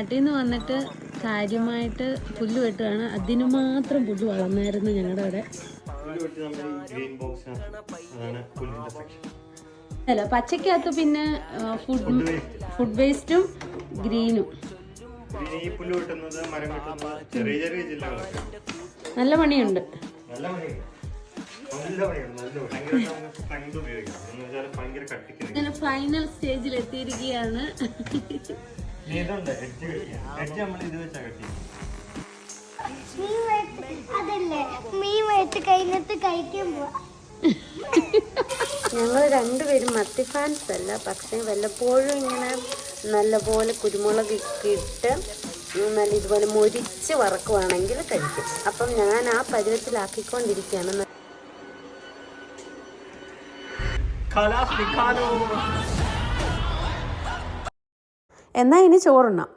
നാട്ടിൽ നിന്ന് വന്നിട്ട് കാര്യമായിട്ട് പുല്ല് വെട്ടുകയാണ്. അതിനു മാത്രം പുല്ല് വളർന്നായിരുന്നു ഞങ്ങളുടെ അവിടെ. അല്ല, പച്ചക്കകത്ത് പിന്നെ ഫുഡ് വേസ്റ്റും ഗ്രീനും. നല്ല പണിയുണ്ട്. ഫൈനൽ സ്റ്റേജിൽ എത്തിയിരിക്കുകയാണ്. ഞങ്ങൾ രണ്ടുപേരും മത്തി ഫാൻസ് അല്ല, പക്ഷേ വല്ലപ്പോഴും ഇങ്ങനെ നല്ലപോലെ കുരുമുളക് ഇട്ട് നല്ല ഇതുപോലെ മൊരിച്ച് വറക്കുവാണെങ്കിൽ കഴിക്കും. അപ്പം ഞാൻ ആ പരുവത്തിലാക്കിക്കൊണ്ടിരിക്കുകയാണ്. എന്നാൽ ഇനി ചോറുണ്ണാം.